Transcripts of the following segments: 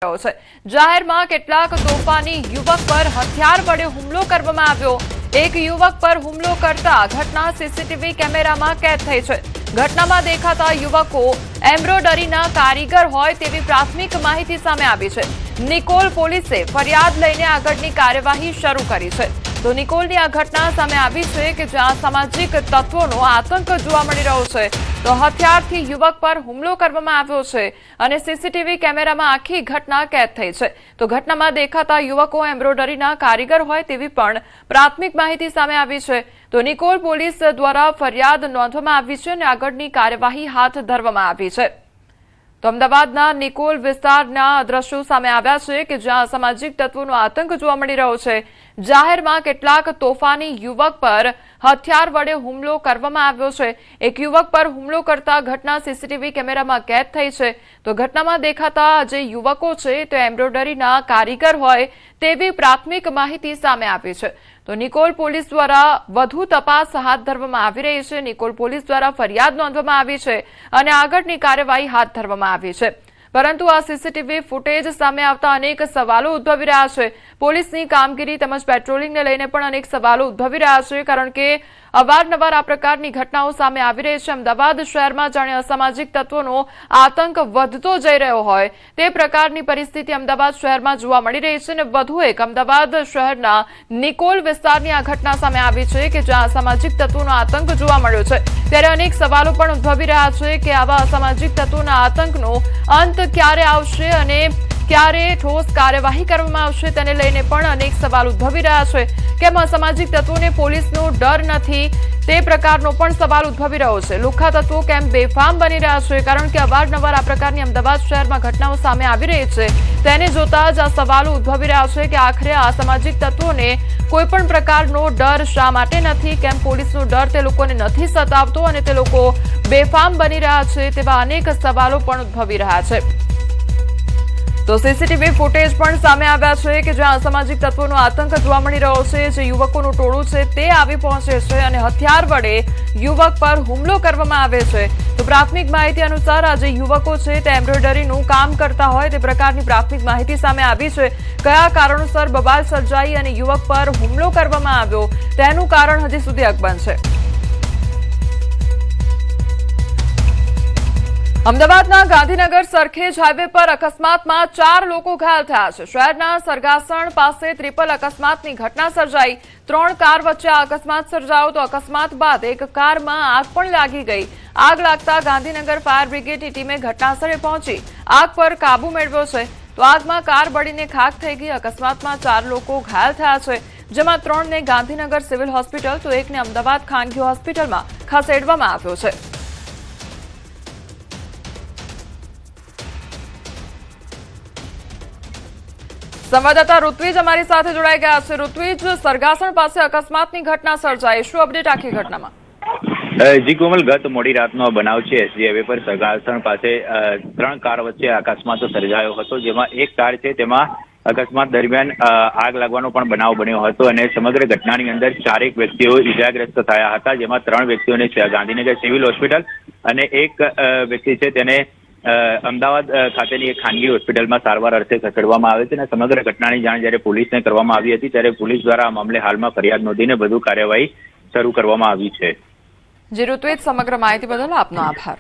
જાહેરમાં કેટલાક તોફાની યુવક પર હથિયાર વડે હુમલો કરવામાં આવ્યો। એક યુવક પર હુમલો કરતા ઘટના સીસીટીવી કેમેરામાં કેદ થઈ છે। ઘટનામાં દેખાતા યુવકો એમ્બ્રોડરીના કારીગર હોય તેવી પ્રાથમિક માહિતી સામે આવી છે। નિકોલ પોલીસે ફરિયાદ લઈને આગળની કાર્યવાહી શરૂ કરી છે। તો નિકોલની આ ઘટના સામે આવી છે કે જ્યાં સામાજિક તત્વોનો આતંક જોવા મળી રહ્યો છે। તો હથિયારથી યુવક પર હુમલો કરવામાં આવ્યો છે અને સીસીટીવી કેમેરામાં આખી ઘટના કેદ થઈ છે। તો ઘટનામાં દેખાતા યુવકો એમ્બ્રોડરીના કારીગર હોય તેવી પણ પ્રાથમિક માહિતી સામે આવી છે। તો નિકોલ પોલીસ દ્વારા ફરિયાદ નોંધવામાં આવી છે અને આગળની કાર્યવાહી હાથ ધરવામાં આવી છે। તો અમદાવાદના નિકોલ વિસ્તારના દ્રશ્યો સામે આવ્યા છે કે જ્યાં સામાજિક તત્વોનો આતંક જોવા મળી રહ્યો છે। જાહેરમાં કેટલાક તોફાની યુવક પર હથિયાર વડે હુમલો કરવામાં આવ્યો છે। એક યુવક પર હુમલો કરતા ઘટના સીસીટીવી કેમેરામાં કેદ થઈ છે। તો ઘટનામાં દેખાતા જે યુવકો છે તે એમ્બ્રોડરીના કારીગર હોય તેવી પ્રાથમિક માહિતી સામે આવી છે। તો નિકોલ પોલીસ દ્વારા વધુ તપાસ હાથ ધરવામાં આવી રહી છે। નિકોલ પોલીસ દ્વારા ફરિયાદ નોંધવામાં આવી છે અને આગળની કાર્યવાહી હાથ ધરવામાં આવી છે। પરંતુ આ સીસીટીવી ફૂટેજ સામે આવતા અનેક સવાલો ઉદ્ભવી રહ્યા છે। પોલીસની કામગીરી તેમજ પેટ્રોલિંગને લઈને પણ અનેક સવાલો ઉદ્ભવી રહ્યા છે કારણ કે અવારનવાર આ પ્રકારની ઘટનાઓ સામે આવી રહી છે। અમદાવાદ શહેરમાં જાણે અસામાજિક તત્વોનો આતંક વધતો જઈ રહ્યો હોય તે પ્રકારની પરિસ્થિતિ અમદાવાદ શહેરમાં જોવા મળી રહી છે અને વધુ એક અમદાવાદ શહેરના નિકોલ વિસ્તારની આ ઘટના સામે આવી છે કે જ્યાં અસામાજિક તત્વોનો આતંક જોવા મળ્યો છે। ત્યારે અનેક સવાલો પણ ઉદ્ભવી રહ્યા છે કે આવા અસામાજિક તત્વોના આતંકનો અંત ક્યારે આવશે અને ક્યારે ઠોસ કાર્યવાહી કરવામાં આવશે તેને લઈને પણ અનેક સવાલ ઉદ્ભવી રહ્યા છે। કેમ અસામાજિક તત્વોને પોલીસનો ડર નથી તે પ્રકારનો પણ સવાલ ઉદ્ભવી રહ્યો છે। લુખ્ખા તત્વો કેમ બેફામ બની રહ્યા છે કારણ કે અવારનવાર આ પ્રકારની અમદાવાદ શહેરમાં ઘટનાઓ સામે આવી રહી છે। તેને જોતા જ આ સવાલો ઉદ્ભવી રહ્યા છે કે આખરે આ અસામાજિક તત્વોને કોઈ પણ પ્રકારનો ડર શા માટે નથી, કેમ પોલીસનો ડર તે લોકોને નથી સતાવતો અને તે લોકો બેફામ બની રહ્યા છે તેવા અનેક સવાલો પણ ઉદ્ભવી રહ્યા છે। તો સીસીટીવી ફૂટેજ પણ સામે આવ્યા છે કે જ્યાં અસામાજિક તત્વોનો આતંક જોવા મળી રહ્યો છે। જે યુવકોનું ટોળું છે તે આવી પહોંચે છે અને હથિયાર વડે યુવક પર હુમલો કરવામાં આવે છે। તો પ્રાથમિક માહિતી અનુસાર આ જે યુવકો છે તે એમ્બ્રોઇડરીનું કામ કરતા હોય તે પ્રકારની પ્રાથમિક માહિતી સામે આવી છે। કયા કારણોસર બબાલ સર્જાઈ અને યુવક પર હુમલો કરવામાં આવ્યો તેનું કારણ હજી સુધી અકબંધ છે। અમદાવાદના ગાંધીનગર સરખેજ હાઈવે પર અકસ્માતમાં 4 લોકો ઘાયલ થયા છે। શહેરના સરગાસણ પાસે ટ્રિપલ અકસ્માતની ઘટના સર્જાઈ। 3 કાર વચ્ચે આ અકસ્માત સર્જાયો। તો અકસ્માત બાદ એક કારમાં આગ પણ લાગી ગઈ। આગ લાગતા ગાંધીનગર ફાયર બ્રિગેડની ટીમે ઘટનાસ્થળે પહોંચી આગ પર કાબુ મેળવ્યો છે। તો આગમાં કાર બળીને ખાખ થઈ ગઈ। અકસ્માતમાં 4 લોકો ઘાયલ થયા છે જેમાં 3 ને ગાંધીનગર સિવિલ હોસ્પિટલ તો એકને અમદાવાદ ખાનગી હોસ્પિટલમાં ખસેડવામાં આવ્યો છે। સંવાદદાતા ઋત્વિજ અમારી સાથે જોડાઈ ગયા છે। ઋત્વિજ, સરગાસણ પાસે અકસ્માતની ઘટના સર્જાઈ, શું અપડેટ આખી ઘટનામાં? જી કોમલ, ગત મોડી રાતનો બનાવ છે। એસજી હાઈવે પર સરગાસણ પાસે 3 કાર વચ્ચે અકસ્માત સર્જાયો હતો જેમાં એક કાર છે તેમાં અકસ્માત દરમિયાન આગ લાગવાનો પણ બનાવ બન્યો હતો અને સમગ્ર ઘટનાની અંદર 4 વ્યક્તિઓ ઇજાગ્રસ્ત થયા હતા જેમાં 3 વ્યક્તિઓને ગાંધીનગર સિવિલ હોસ્પિટલ અને એક વ્યક્તિ છે તેને અમદાવાદ ખાતેની એક ખાનગી હોસ્પિટલમાં સારવાર અર્થે ખસેડવામાં આવે છે અને સમગ્ર ઘટનાની જાણ જ્યારે પોલીસને કરવામાં આવી હતી ત્યારે પોલીસ દ્વારા આ મામલે હાલમાં ફરિયાદ નોંધીને વધુ કાર્યવાહી શરૂ કરવામાં આવી છે। જી ઋત્વિજ, સમગ્ર માહિતી બદલ આપનો આભાર।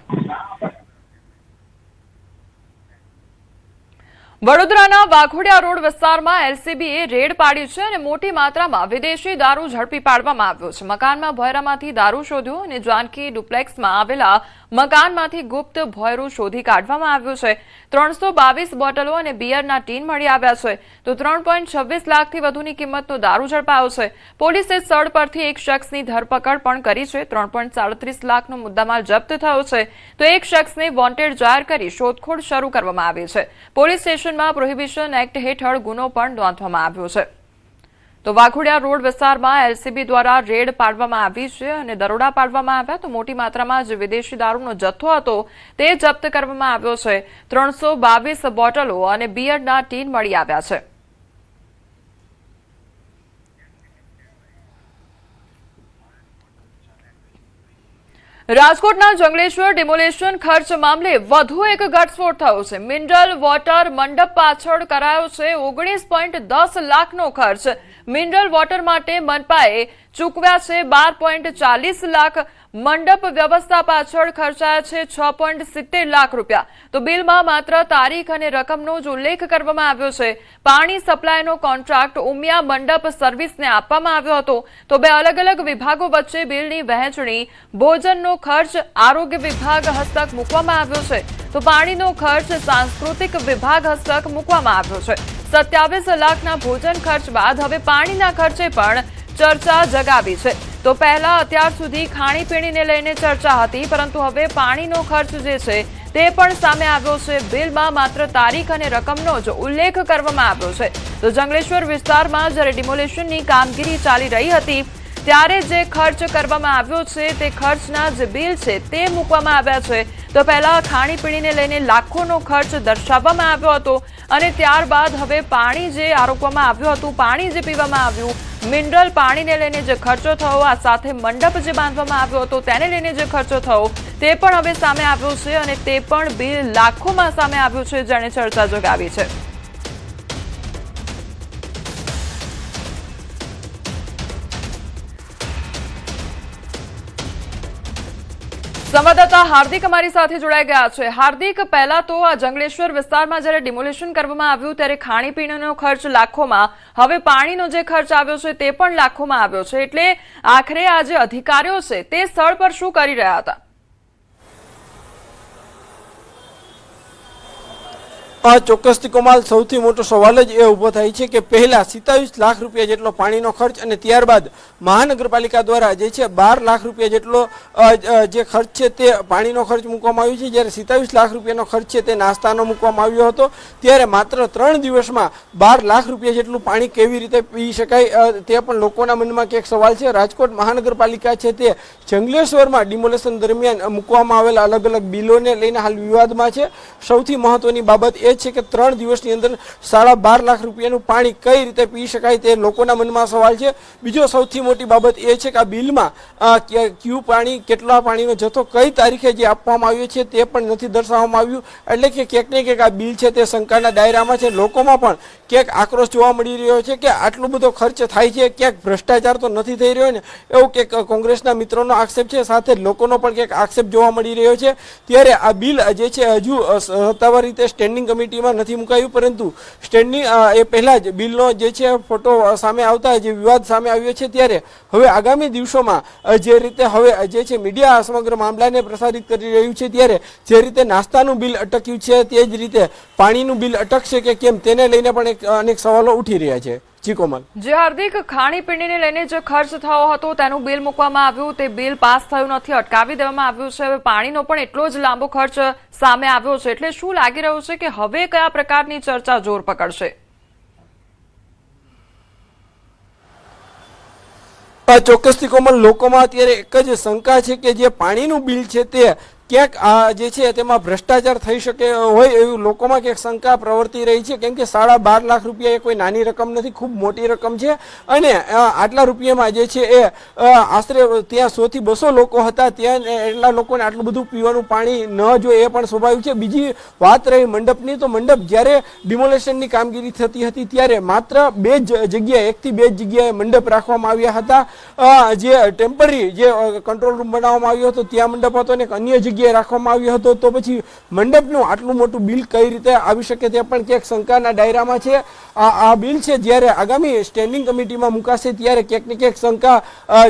વડોદરાના વાઘોડિયા રોડ વિસ્તારમાં એલસીબીએ રેડ પાડી છે અને મોટી માત્રામાં વિદેશી દારૂ ઝડપી પાડવામાં આવ્યો છે। મકાનમાં ભોયરામાંથી દારૂ શોધ્યો અને જાનકી ડુપ્લેક્સમાં આવેલા મકાનમાંથી ગુપ્ત ભોયરું શોધી કાઢવામાં આવ્યું છે। 322 બોટલો અને બિયરના ટીન મળી આવ્યા છે। તો 3.26 લાખથી વધુની કિંમતનો દારૂ ઝડપાયો છે। પોલીસે સ્થળ પરથી એક શખ્સની ધરપકડ પણ કરી છે। 3.37 લાખનો મુદ્દામાલ જપ્ત થયો છે। તો એક શખ્સને વોન્ટેડ જાહેર કરી શોધખોળ શરૂ કરવામાં આવી છે। પોલીસ સ્ટેશનમાં પ્રોહિબિશન એક્ટ હેઠળ ગુનો પણ નોંધવામાં આવ્યો છે। તો વાઘોડિયા રોડ વિસ્તારમાં એલસીબી દ્વારા રેડ પાડવામાં આવી છે અને દરોડા પાડવામાં આવ્યા। તો મોટી માત્રામાં જે વિદેશી દારૂનો જથ્થો હતો તે જપ્ત કરવામાં આવ્યો છે। 322 બોટલો અને બિયરના ટીન મળી આવ્યા છે। રાજકોટના જંગલેશ્વર ડિમોલેશન ખર્ચ મામલે વધુ એક ઘટસ્ફોટ થયો છે। મિનરલ વોટર મંડપ પાછળ કરાયો છે 19.10 લાખનો ખર્ચ। મિનરલ વોટર માટે મનપાએ ચૂકવ્યા છે 12.40 લાખ। મંડપ વ્યવસ્થા પાછળ ખર્ચાયા છે 6.70 લાખ રૂપિયા। તો બિલમાં માત્ર તારીખ અને રકમનો જ ઉલ્લેખ કરવામાં આવ્યો છે। પાણી સપ્લાયનો કોન્ટ્રાક્ટ ઉમિયા મંડપ સર્વિસને આપવામાં આવ્યો હતો। તો બે અલગ અલગ વિભાગો વચ્ચે બિલની વહેંચણી, ભોજનનો ખર્ચ આરોગ્ય વિભાગ હસ્તક મૂકવામાં આવ્યો છે। તો પાણીનો ખર્ચ સાંસ્કૃતિક વિભાગ હસ્તક મૂકવામાં આવ્યો છે। 27 લાખના ભોજન ખર્ચ બાદ હવે પાણીના ખર્ચે પણ ચર્ચા જગાવી છે। તો પહેલા અત્યાર સુધી ખાણીપીણીને લઈને ચર્ચા હતી, પરંતુ હવે પાણીનો ખર્ચ જે છે તે પણ સામે આવ્યો છે। બિલમાં માત્ર તારીખ અને રકમનો જ ઉલ્લેખ કરવામાં આવ્યો છે। તો જંગલેશ્વર વિસ્તારમાં જ્યારે ડિમોલેશનની કામગીરી ચાલી રહી હતી ત્યારે જે ખર્ચ કરવામાં આવ્યો છે તે ખર્ચના જે બિલ છે તે મૂકવામાં આવ્યા છે। તો પહેલા ખાણીપીણીને લઈને લાખોનો ખર્ચ દર્શાવવામાં આવ્યો હતો અને ત્યારબાદ હવે પાણી જે આરોપવામાં આવ્યું હતું, પાણી જે પીવામાં આવ્યું, મિનરલ પાણીને લઈને જે ખર્ચો થયો, આ સાથે મંડપ જે બાંધવામાં આવ્યો હતો તેને લઈને જે ખર્ચો થયો તે પણ હવે સામે આવ્યો છે અને તે પણ બિલ લાખોમાં સામે આવ્યું છે, જેણે ચર્ચા જગાવી છે। સંવાદદાતા હાર્દિક અમારી સાથે જોડાઈ ગયા છે। હાર્દિક, પહેલા તો આ જંગલેશ્વર વિસ્તારમાં જ્યારે ડિમોલેશન કરવામાં આવ્યું ત્યારે ખાણીપીણીનો ખર્ચ લાખોમાં, હવે પાણીનો જે ખર્ચ આવ્યો છે તે પણ લાખોમાં આવ્યો છે, એટલે આખરે આ જે અધિકારીઓ છે તે સ્થળ પર શું કરી રહ્યા હતા? ચોક્કસથી કોમલ, સૌથી મોટો સવાલ જ એ ઉભો થાય છે કે પહેલા 27 લાખ રૂપિયા જેટલો પાણીનો ખર્ચ અને ત્યારબાદ મહાનગરપાલિકા દ્વારા જે છે 12 લાખ રૂપિયા જેટલો જે ખર્ચ છે તે પાણીનો ખર્ચ મૂકવામાં આવ્યો છે। જ્યારે 27 લાખ રૂપિયાનો ખર્ચ છે તે નાસ્તાનો મૂકવામાં આવ્યો હતો, ત્યારે માત્ર 3 દિવસમાં 12 લાખ રૂપિયા જેટલું પાણી કેવી રીતે પી શકાય તે પણ લોકોના મનમાં ક્યાંક સવાલ છે। રાજકોટ મહાનગરપાલિકા છે તે જંગલેશ્વરમાં ડિમોલેશન દરમિયાન મૂકવામાં આવેલા અલગ અલગ બિલોને લઈને હાલ વિવાદમાં છે। સૌથી મહત્વની બાબત એ છે કે 3 દિવસની અંદર 12.5 લાખ રૂપિયાનું પાણી કઈ રીતે પી શકાય તે લોકોના મનમાં સવાલ છે। બીજો સૌથી મોટી બાબત એ છે કે આ બિલમાં કયું પાણી, કેટલા પાણીનો જથ્થો કઈ તારીખે જે આપવામાં આવ્યો છે તે પણ નથી દર્શાવવામાં આવ્યું, એટલે કે ક્યાંક ને ક્યાંક આ બિલ છે તે શંકાના દાયરામાં છે। લોકોમાં પણ ક્યાંક આક્રોશ જોવા મળી રહ્યો છે કે આટલો બધો ખર્ચ થાય છે, ક્યાંક ભ્રષ્ટાચાર તો નથી થઈ રહ્યો ને, એવું ક્યાંક કોંગ્રેસના મિત્રોનો આક્ષેપ છે, સાથે લોકોનો પણ ક્યાંક આક્ષેપ જોવા મળી રહ્યો છે। ત્યારે આ બિલ જે છે હજુ સત્તાવાર રીતે સ્ટેન્ડિંગ કમિટીમાં નથી મુકાયું, પરંતુ સ્ટેન્ડિંગ એ પહેલા જ બિલનો જે છે ફોટો સામે આવતા જે વિવાદ સામે આવ્યો છે, ત્યારે હવે આગામી દિવસોમાં જે રીતે હવે જે છે મીડિયા સમગ્ર મામલાને પ્રસારિત કરી રહ્યું છે, ત્યારે જે રીતે નાસ્તાનું બિલ અટક્યું છે તે જ રીતે પાણીનું બિલ અટકશે કે કેમ તેને લઈને પણ અનેક સવાલો ઉઠી રહ્યા છે। જી કોમલ। જે હાર્દિક, ખાણીપીણીને લઈને જે ખર્ચ થયો હતો તેનું બિલ મૂકવામાં આવ્યું, તે બિલ પાસ થયું નથી, અટકાવી દેવામાં આવ્યું છે। હવે પાણીનો પણ એટલો જ લાંબો ખર્ચ સામે આવ્યો છે, એટલે શું લાગી રહ્યું છે કે હવે કયા પ્રકારની ચર્ચા જોર પકડશે? ચોક્કસથી કોમલ, લોકોમાં અત્યારે એક જ શંકા છે કે જે પાણીનું બિલ છે તે ક્યાંક આ જે છે તેમાં ભ્રષ્ટાચાર થઈ શકે હોય એવું લોકોમાં ક્યાંક શંકા પ્રવર્તી રહી છે, કેમ કે 12.5 લાખ રૂપિયા એ કોઈ નાની રકમ નથી, ખૂબ મોટી રકમ છે। અને આટલા રૂપિયામાં જે છે એ આશરે ત્યાં 100 થી 200 લોકો હતા, ત્યાં એટલા લોકોને આટલું બધું પીવાનું પાણી ન જોઈએ એ પણ સ્વાભાવિક છે। બીજી વાત રહી મંડપની, તો મંડપ જ્યારે ડિમોલેશનની કામગીરી થતી હતી ત્યારે માત્ર 2 જગ્યાએ, 1 થી 2 જગ્યાએ મંડપ રાખવામાં આવ્યા હતા। જે ટેમ્પરરી જે કંટ્રોલ રૂમ બનાવવામાં આવ્યો હતો ત્યાં મંડપ હતો અને અન્ય જગ્યાએ રાખવામાં આવ્યો હતો, તો પછી મંડપનું આટલું મોટું બિલ કઈ રીતે આવી શકે તે પણ ક્યાંક શંકાના દાયરામાં છે। આ બિલ છે જ્યારે આગામી સ્ટેન્ડિંગ કમિટીમાં મુકાશે ત્યારે ક્યાંક ને ક્યાંક શંકા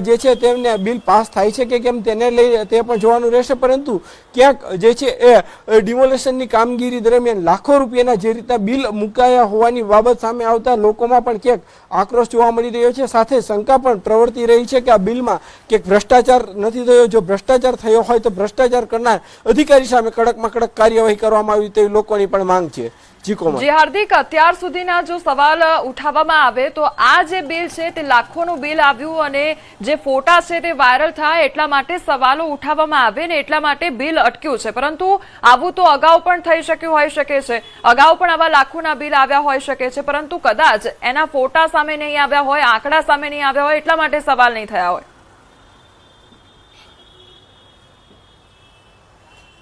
જે છે તેમને બિલ પાસ થાય છે કે કેમ તેને લઈ તે પણ જોવાનું રહેશે। પરંતુ ક્યાંક જે છે એ ડિમોલેશનની કામગીરી દરમિયાન લાખો રૂપિયાના જે રીતના બિલ મુકાયા હોવાની બાબત સામે આવતા લોકોમાં પણ ક્યાંક આક્રોશ જોવા મળી રહ્યો છે, સાથે શંકા પણ પ્રવર્તી રહી છે કે આ બિલમાં ક્યાંક ભ્રષ્ટાચાર નથી થયો, જો ભ્રષ્ટાચાર થયો હોય તો ભ્રષ્ટાચાર કરનાર અધિકારી સામે કડકમાં કડક કાર્યવાહી કરવામાં આવી તેવી લોકોની પણ માંગ છે। જી હાર્દિક, અત્યાર સુધીના જો સવાલ ઉઠાવવામાં આવે તો આ જે બિલ છે તે લાખોનું બિલ આવ્યું અને જે ફોટા છે તે વાયરલ થાય એટલા માટે સવાલો ઉઠાવવામાં આવે ને એટલા માટે બિલ અટક્યું છે, પરંતુ આવું તો અગાઉ પણ થઈ શક્યું હોઈ શકે છે, અગાઉ પણ આવા લાખોના બિલ આવ્યા હોઈ શકે છે, પરંતુ કદાચ એના ફોટા સામે નહીં આવ્યા હોય, આંકડા સામે નહીં આવ્યા હોય એટલા માટે સવાલ નહીં થયા હોય।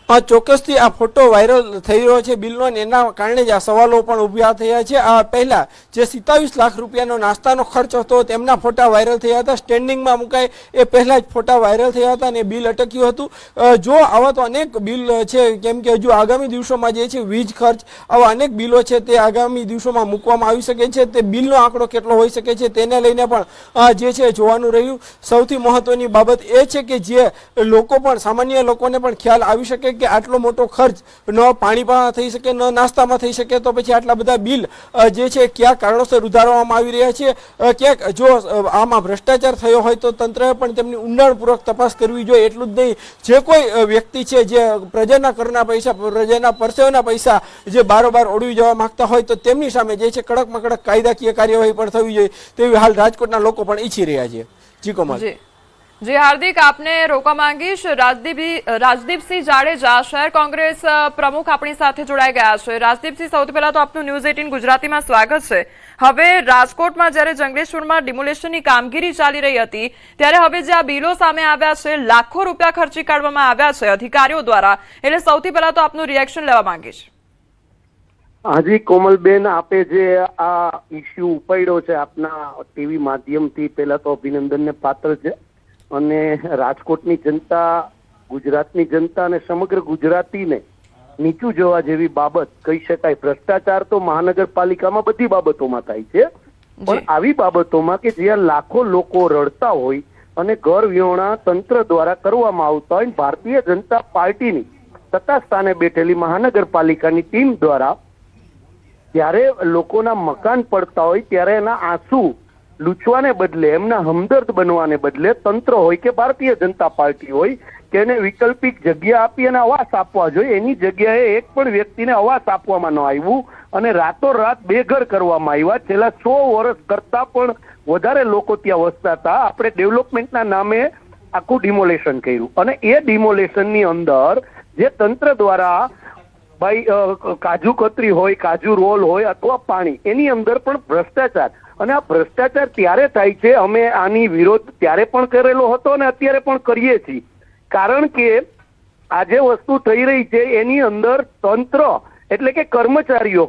ચોક્કસથી આ ફોટો વાયરલ થઈ રહ્યો છે બિલનો, અને એના કારણે જ આ સવાલો પણ ઊભા થયા છે. આ પહેલા જે 27 લાખ રૂપિયાનો નાસ્તાનો ખર્ચ હતો તેમના ફોટા વાયરલ થયા હતા, સ્ટેન્ડિંગમાં મુકાય એ પહેલા જ ફોટા વાયરલ થયા હતા અને બિલ અટક્યું હતું. જો આવા તો અનેક બિલ છે, કેમ કે હજુ આગામી દિવસોમાં જે છે વીજ ખર્ચ, આવા અનેક બિલો છે તે આગામી દિવસોમાં મૂકવામાં આવી શકે છે. તે બિલનો આંકડો કેટલો હોઈ શકે છે તેને લઈને પણ જે છે જોવાનું રહ્યું. સૌથી મહત્વની બાબત એ છે કે જે લોકો પણ, સામાન્ય લોકોને પણ ખ્યાલ આવી શકે કે આટલો મોટો ખર્ચ ન પાણીમાં થઈ શકે, ન નાસ્તામાં થઈ શકે, તો પછી આટલા બધા બિલ જે છે કયા કારણોસર ઉધારવામાં આવી રહ્યા છે. ક્યાંક જો આમાં ભ્રષ્ટાચાર થયો હોય તો તંત્રએ પણ તેમની ઊંડાણપૂર્વક તપાસ કરવી જોઈએ. એટલું જ નહીં, જે કોઈ વ્યક્તિ છે જે પ્રજાના કરના પૈસા, પ્રજાના પરસેવના પૈસા જે બારોબાર ઓળવી જવા માંગતા હોય તો તેમની સામે જે છે કડકમાં કડક કાયદાકીય કાર્યવાહી પણ થવી જોઈએ, તેવી હાલ રાજકોટના લોકો પણ ઈચ્છી રહ્યા છે. જી કોમલ. જી હાર્દિક, આપને રોકવા માંગીશ. રાજદીપસિંહ જાડેજા, શહેર કોંગ્રેસ પ્રમુખ આપણી સાથે જોડાઈ ગયા છે. રાજદીપસિંહ, સૌથી પહેલા તો આપનું ન્યૂઝ 18 ગુજરાતીમાં સ્વાગત છે. હવે રાજકોટમાં જ્યારે જંગલેશ્વરમાં ડિમોલેશનની કામગીરી ચાલી રહી હતી ત્યારે હવે જે આ બિલો સામે આવ્યા છે, લાખો રૂપિયા ખર્ચી કાઢવામાં આવ્યા છે અધિકારીઓ દ્વારા, એટલે સૌથી પહેલા તો આપનું રિએક્શન લેવા માંગીશ. હાજી કોમલબેન, આપે જે આ ઇસ્યુ ઉપાડ્યો છે આપના ટીવી માધ્યમથી, પહેલા તો અભિનંદનને પાત્ર છે. અને રાજકોટની જનતા, ગુજરાતની જનતા અને સમગ્ર ગુજરાતીને નીચું જવા જેવી બાબત કહી શકાય. ભ્રષ્ટાચાર તો મહાનગરપાલિકામાં બધી બાબતોમાં થાય છે, પણ આવી બાબતોમાં કે જ્યાં લાખો લોકો રડતા હોય અને ઘર વિહોણા તંત્ર દ્વારા કરવામાં આવતા હોય, ભારતીય જનતા પાર્ટીની સત્તા સ્થાને બેઠેલી મહાનગરપાલિકાની ટીમ દ્વારા જ્યારે લોકોના મકાન પડતા હોય ત્યારે એના આંસુ લૂછવાને બદલે, એમના હમદર્દ બનવાને બદલે તંત્ર હોય કે ભારતીય જનતા પાર્ટી હોય કે એને વૈકલ્પિક જગ્યા આપી અને આવાસ આપવા જોઈએ, એની જગ્યાએ એક પણ વ્યક્તિને આવાસ આપવામાં ન આવ્યું અને રાતોરાત બેઘર કરવામાં આવ્યા. છેલ્લા 100 વર્ષ કરતા પણ વધારે લોકો ત્યાં વસતા હતા. આપણે ડેવલપમેન્ટના નામે આખું ડિમોલેશન કર્યું અને એ ડિમોલેશનની અંદર જે તંત્ર દ્વારા ભાઈ કાજુ કતરી હોય, કાજુ રોલ હોય અથવા પાણી, એની અંદર પણ ભ્રષ્ટાચાર. અને આ ભ્રષ્ટાચાર ત્યારે થાય છે, અમે આની વિરોધ ત્યારે પણ કરેલો હતો અને અત્યારે પણ કરીએ છીએ, કારણ કે આ જે વસ્તુ થઈ રહી છે એની અંદર તંત્ર એટલે કે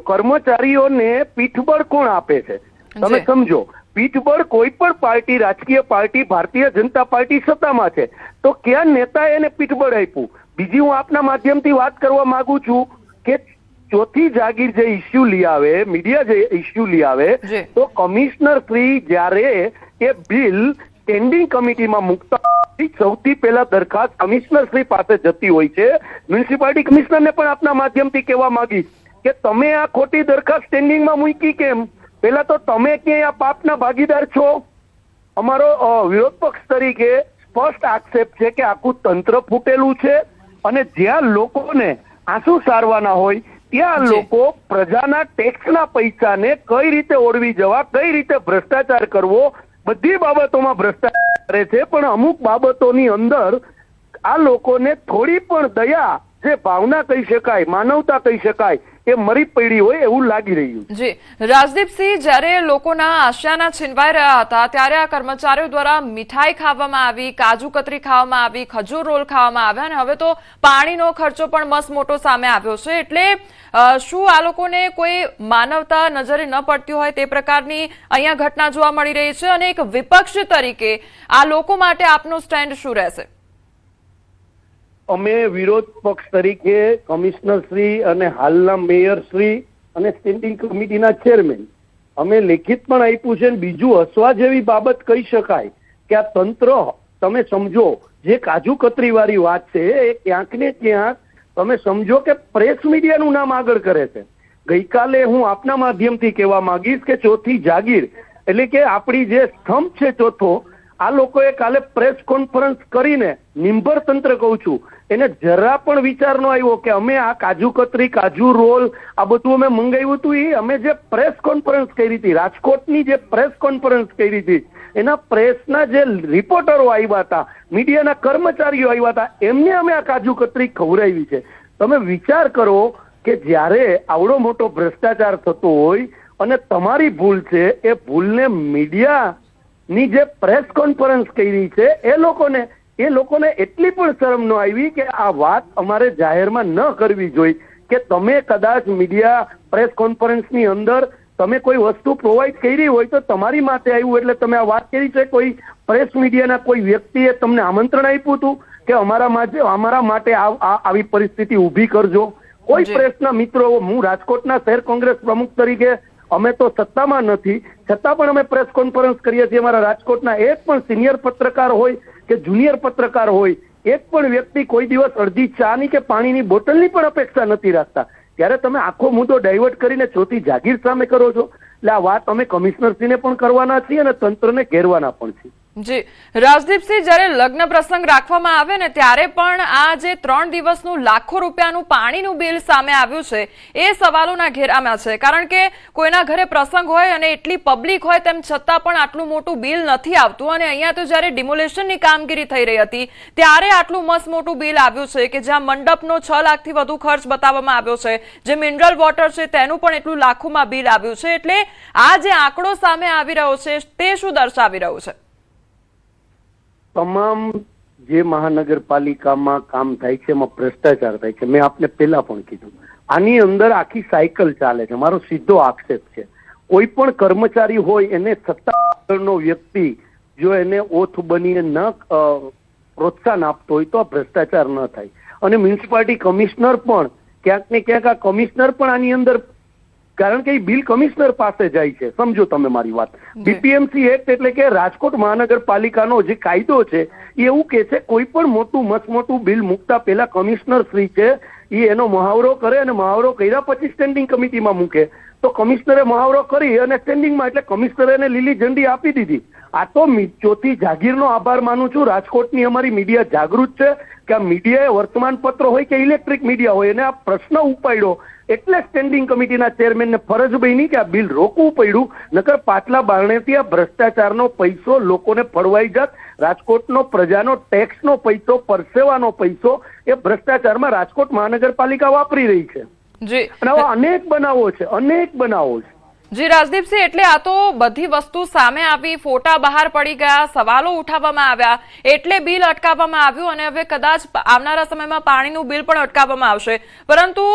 કર્મચારીઓને પીઠબળ કોણ આપે છે તમે સમજો. પીઠબળ કોઈ પણ પાર્ટી, રાજકીય પાર્ટી, ભારતીય જનતા પાર્ટી સત્તામાં છે તો ક્યાં નેતાએ એને પીઠબળ આપ્યું? બીજી હું આપના માધ્યમથી વાત કરવા માંગુ છું કે ચોથી જાગીર જે ઇસ્યુ લઈ આવે, મીડિયા જે ઇસ્યુ લઈ આવે, તો કમિશનર શ્રી જ્યારે એ બિલ સ્ટેન્ડિંગ કમિટીમાં મૂકતા સૌથી પહેલા દરખાસ્ત કમિશનર શ્રી પાસે જતી હોય છે. મ્યુનિસિપાલિટી કમિશનરને પણ આપના માધ્યમથી કહેવા માંગીશ કે તમે આ ખોટી દરખાસ્ત સ્ટેન્ડિંગમાં મૂકી કેમ? પહેલા તો તમે ક્યાંય આ પાપના ભાગીદાર છો? અમારો વિરોધ પક્ષ તરીકે સ્પષ્ટ આક્ષેપ છે કે આખું તંત્ર ફૂટેલું છે અને જ્યાં લોકોને આંસુ સારવાના હોય ત્યાં લોકો પ્રજાના ટેક્સના પૈસાને કઈ રીતે ઓળવી જવા, કઈ રીતે ભ્રષ્ટાચાર કરવો, બધી બાબતોમાં ભ્રષ્ટાચાર કરે છે. પણ અમુક બાબતોની અંદર આ લોકોને થોડી પણ દયા, જે ભાવના કહી શકાય, માનવતા કહી શકાય, એ મરી પડી હોય એવું લાગી રહ્યું. જી રાજદીપસિંહ, જ્યારે લોકોના આશયાના છીનવાઈ રહ્યા હતા ત્યારે આ કર્મચારીઓ દ્વારા મીઠાઈ ખાવામાં આવી, કાજુ કતરી ખાવામાં આવી, ખજૂર રોલ ખાવામાં આવ્યા અને હવે તો પાણીનો ખર્ચો પણ મસ્ત મોટો સામે આવ્યો છે. એટલે શું આ લોકોને કોઈ માનવતા નજરે ન પડતી હોય તે પ્રકારની અહીંયા ઘટના જોવા મળી રહી છે? અને એક વિપક્ષ તરીકે આ લોકો માટે આપનો સ્ટેન્ડ શું રહેશે? અમે વિરોધ પક્ષ તરીકે કમિશનર શ્રી અને હાલના મેયર શ્રી અને સ્ટેન્ડિંગ કમિટીના ચેરમેન અમે લેખિત પણ આપ્યું છે. બીજું હસવા જેવી બાબત કહી શકાય કે આ તંત્ર, તમે સમજો, જે કાજુ કતરી વાળી વાત છે એ ક્યાંક ને ક્યાંક તમે સમજો કે પ્રેસ મીડિયાનું નામ આગળ કરે છે. ગઈકાલે હું આપના માધ્યમથી કહેવા માંગીશ કે ચોથી જાગીર એટલે કે આપણી જે સ્તંભ છે ચોથો, આ લોકોએ કાલે પ્રેસ કોન્ફરન્સ કરીને નિંભર તંત્ર કહું છું એને જરા પણ વિચાર ન આવ્યો કે અમે આ કાજુ કતરી, કાજુ રોલ આ બધું અમે મંગાવ્યું હતું. એ અમે જે પ્રેસ કોન્ફરન્સ કરી હતી, રાજકોટની જે પ્રેસ કોન્ફરન્સ કરી હતી, એના પ્રેસના જે રિપોર્ટરો આવ્યા હતા, મીડિયાના કર્મચારીઓ આવ્યા હતા, એમને અમે આ કાજુ કતરી ખવડાવી છે. તમે વિચાર કરો કે જ્યારે આવડો મોટો ભ્રષ્ટાચાર થતો હોય અને તમારી ભૂલ છે, એ ભૂલને મીડિયા ની જે પ્રેસ કોન્ફરન્સ કરી છે એ લોકોને એ લોકોને એટલી પણ શરમ ન આવી કે આ વાત અમારે જાહેરમાં ન કરવી જોઈએ કે તમે કદાચ મીડિયા પ્રેસ કોન્ફરન્સની અંદર તમે કોઈ વસ્તુ પ્રોવાઈડ કરી હોય તો તમારી માટે આવ્યું એટલે તમે આ વાત કરી છે. કોઈ પ્રેસ મીડિયાના કોઈ વ્યક્તિએ તમને આમંત્રણ આપ્યું હતું કે અમારા માટે આવી પરિસ્થિતિ ઊભી કરજો? કોઈ પ્રેસના મિત્રો, હું રાજકોટના શહેર કોંગ્રેસ પ્રમુખ તરીકે અમે તો સત્તામાં નથી છતાં પણ અમે પ્રેસ કોન્ફરન્સ કરીએ છીએ. અમારા રાજકોટના એક પણ સિનિયર પત્રકાર હોય કે જુનિયર પત્રકાર હોય, એક પણ વ્યક્તિ કોઈ દિવસ અડધી ચાની કે પાણીની બોટલની પણ અપેક્ષા નથી રાખતા. ત્યારે તમે આખો મુદ્દો ડાયવર્ટ કરીને ચોથી જાગીર સામે કરો છો. એટલે આ વાત અમે કમિશનરશ્રીને પણ કરવાના છીએ અને તંત્રને ઘેરવાના પણ છીએ. જી રાજદીપસિંહ, જ્યારે લગ્ન પ્રસંગ રાખવામાં આવે ને ત્યારે પણ આ જે 3 દિવસનું લાખો રૂપિયાનું પાણીનું બિલ સામે આવ્યું છે એ સવાલોના ઘેરામાં છે. કારણ કે કોઈના ઘરે પ્રસંગ હોય અને એટલી પબ્લિક હોય તેમ છતાં પણ આટલું મોટું બિલ નથી આવતું. અને અહીંયા તો જ્યારે ડિમોલેશનની કામગીરી થઈ રહી હતી ત્યારે આટલું મસ્ત મોટું બિલ આવ્યું છે કે જ્યાં મંડપનો 6 લાખથી વધુ ખર્ચ બતાવવામાં આવ્યો છે, જે મિનરલ વોટર છે તેનું પણ એટલું લાખોમાં બિલ આવ્યું છે. એટલે આ જે આંકડો સામે આવી રહ્યો છે તે શું દર્શાવી રહ્યું છે? તમામ જે મહાનગરપાલિકામાં કામ થાય છે એમાં ભ્રષ્ટાચાર થાય છે. મેં આપને પહેલા પણ કીધું, આની અંદર આખી સાયકલ ચાલે છે. મારો સીધો આક્ષેપ છે, કોઈ પણ કર્મચારી હોય એને સત્તાનો વ્યક્તિ જો એને ઓથ બનીને ન પ્રોત્સાહન આપતો હોય તો આ ભ્રષ્ટાચાર ન થાય. અને મ્યુનિસિપાલિટી કમિશનર પણ ક્યાંક ને ક્યાંક આ કમિશનર પણ આની અંદર, કારણ કે એ બિલ કમિશનર પાસે જાય છે. સમજો તમે મારી વાત. બીપીએમસી એક્ટ એટલે કે રાજકોટ મહાનગરપાલિકાનો જે કાયદો છે એ એવું કે છે કોઈ પણ મોટું બિલ મૂકતા પહેલા કમિશનર શ્રી છે એ એનો મહાવરો કરે અને મહાવરો કર્યા પછી સ્ટેન્ડિંગ કમિટીમાં મૂકે. તો કમિશનરે મહાવરો કરી અને સ્ટેન્ડિંગમાં, એટલે કમિશનરે એને લીલી ઝંડી આપી દીધી. આ તો ચોથી જાગીરનો આભાર માનું છું. રાજકોટની અમારી મીડિયા જાગૃત છે કે આ મીડિયાએ વર્તમાન પત્રો હોય કે ઇલેક્ટ્રિક મીડિયા હોય એને આ પ્રશ્ન ઉપાડ્યો એટલે સ્ટેન્ડિંગ કમિટીના ચેરમેનને ફરજ બની કે આ બિલ રોકવું પડ્યું. નકર પાટલા બારણેથી આ ભ્રષ્ટાચારનો પૈસો લોકોને ફળવાઈ જાત. રાજકોટનો પ્રજાનો ટેક્સનો પૈસો, પરસેવાનો પૈસો એ ભ્રષ્ટાચારમાં રાજકોટ મહાનગરપાલિકા વાપરી રહી છે. જી, અને આવા અનેક બનાવો છે. જી રાજદીપસિંહ, એટલે આ તો બધી વસ્તુ સામે આવી, ફોટા બહાર પડી ગયા, સવાલો ઉઠાવવામાં આવ્યા એટલે બિલ અટકાવવામાં આવ્યું અને હવે કદાચ આવનારા સમયમાં પાણીનું બિલ પણ અટકાવવામાં આવશે. પરંતુ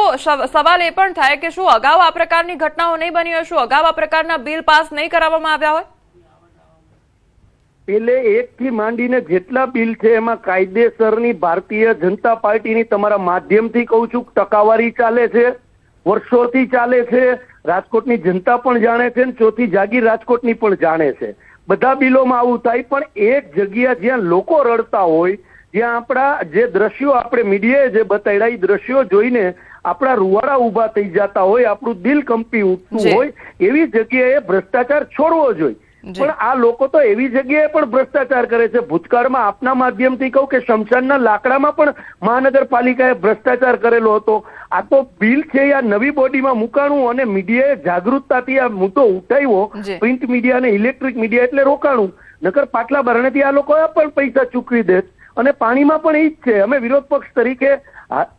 સવાલ એ પણ થાય કે શું અગાઉ આ પ્રકારની ઘટનાઓ નહીં બની હોય? શું અગાઉ આ પ્રકારના બિલ પાસ નહીં કરાવવામાં આવ્યા હોય? પેલે 1 થી માંડીને જેટલા બિલ છે એમાં કાયદેસરની ભારતીય જનતા પાર્ટીની, તમારા માધ્યમથી કહું છું, ટકાવારી ચાલે છે, વર્ષોથી ચાલે છે. રાજકોટની જનતા પણ જાણે છે, ચોથી જાગીર રાજકોટની પણ જાણે છે. બધા બિલોમાં આવું થાય, પણ એક જગ્યા જ્યાં લોકો રડતા હોય, જ્યાં આપણા જે દ્રશ્યો આપણે મીડિયાએ જે બતાડ્યા એ દ્રશ્યો જોઈને આપણા રૂવાડા ઉભા થઈ જતા હોય, આપણું દિલ કંપી ઉઠતું હોય, એવી જગ્યાએ ભ્રષ્ટાચાર છોડવો જોઈએ. પણ આ લોકો તો એવી જગ્યાએ પણ ભ્રષ્ટાચાર કરે છે. ભૂતકાળમાં આપના માધ્યમથી કહું કે શમશાનના લાકડામાં પણ મહાનગરપાલિકાએ ભ્રષ્ટાચાર કરેલો હતો. આ તો બિલ છે આ નવી બોડીમાં મુકાણું અને મીડિયાએ જાગૃતતાથી આ મુદ્દો ઉઠાવ્યો. પ્રિન્ટ મીડિયા અને ઇલેક્ટ્રિક મીડિયા એટલે રોકાણું. નકર પાટલા ભરણેથી આ લોકો પણ પૈસા ચૂકવી દે. અને પાણીમાં પણ એ જ છે. અમે વિરોધ પક્ષ તરીકે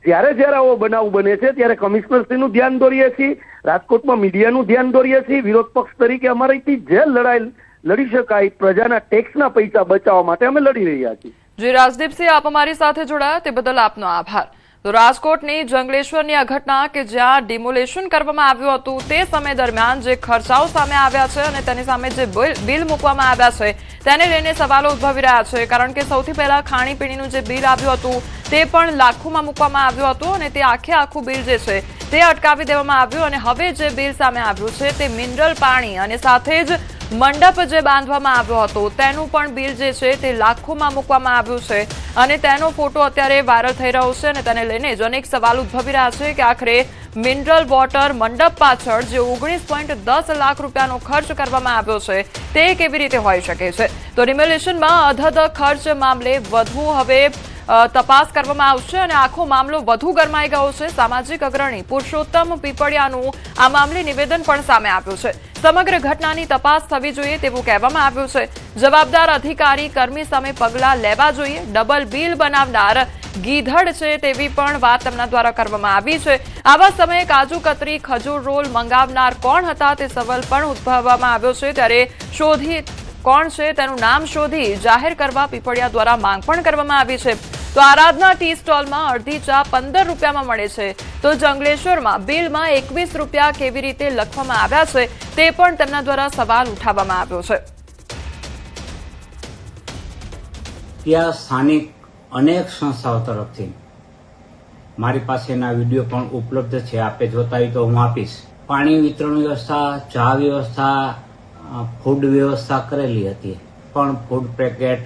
જ્યારે આવો બનાવ બને છે ત્યારે કમિશનરશ્રીનું ધ્યાન દોરીએ છીએ, રાજકોટમાં મીડિયાનું ધ્યાન દોરીએ છીએ. વિરોધ પક્ષ તરીકે અમારીથી જે લડાઈ લડી શકાય પ્રજાના ટેક્સના પૈસા બચાવવા માટે અમે લડી રહ્યા છીએ. જી રાજદીપસિંહ, આપ અમારી સાથે જોડાયા તે બદલ આપનો આભાર. તો રાજકોટની જંગલેશ્વરની આ ઘટના કે જ્યાં ડિમોલેશન કરવામાં આવ્યું હતું તે સમય દરમિયાન જે ખર્ચાઓ સામે આવ્યા છે અને તેની સામે જે બિલ મૂકવામાં આવ્યા છે તેને લઈને સવાલો ઉદ્ભવી રહ્યા છે. કારણ કે સૌથી પહેલા ખાણીપીણીનું જે બિલ આવ્યું હતું તે પણ લાખોમાં મૂકવામાં આવ્યું હતું અને તે આખું બિલ જે છે તે અટકાવી દેવામાં આવ્યું. અને હવે જે બિલ સામે આવ્યું છે તે મિનરલ પાણી અને સાથે જ મંડપ જે બાંધવામાં આવ્યો હતો તેનું પણ બિલ જે છે તે લાખોમાં મૂકવામાં આવ્યું છે. અને તેનો ફોટો અત્યારે વાયરલ થઈ રહ્યો છે અને તેને લઈને જ અનેક સવાલ ઉદ્ભવી રહ્યા છે કે આખરે મિનરલ વોટર મંડપ પાછળ જે 19.10 લાખ રૂપિયાનો ખર્ચ કરવામાં આવ્યો છે તે કેવી રીતે હોઈ શકે છે? તો ડિમોલેશનમાં અધધ ખર્ચ મામલે વધુ હવે તપાસ કરવામાં આવશે અને આખો મામલો વધુ ગરમાઈ ગયો છે. સામાજિક અગ્રણી પુરુષોત્તમ પીપળિયાનું આ મામલે નિવેદન પણ સામે આવ્યું છે. સમગ્ર ઘટનાની તપાસ થવી જોઈએ તેવું કહેવામાં આવ્યું છે. જવાબદાર અધિકારી કર્મી સામે પગલાં લેવા જોઈએ. ડબલ બિલ બનાવનાર ગીધડ છે તેવી પણ વાત તેમના દ્વારા કરવામાં આવી છે. આવા સમયે કાજુ કતરી, ખજૂર રોલ મંગાવનાર કોણ હતા તે સવાલ પણ ઉદ્ભવવામાં આવ્યો છે. ત્યારે શોધી કોણ છે તેનું નામ શોધી જાહેર કરવા પીપળિયા દ્વારા માંગ પણ કરવામાં આવી છે. તો આરાધના ટી સ્ટોલમાં અડધી ચા 15 રૂપિયામાં મળે છે, તો જંગલેશ્વરમાં બિલમાં 21 રૂપિયા કેવી રીતે લખવામાં આવ્યા છે તે પણ તેમના દ્વારા સવાલ ઉઠાવવામાં આવ્યો છે. ત્યાં સ્થાનિક અનેક સંસ્થાઓ તરફથી મારી પાસે એના વિડીયો પણ ઉપલબ્ધ છે. આપે જોતા હોય તો હું આપીશ. પાણી વિતરણ વ્યવસ્થા, ચા વ્યવસ્થા, ફૂડ વ્યવસ્થા કરેલી હતી, પણ ફૂડ પેકેટ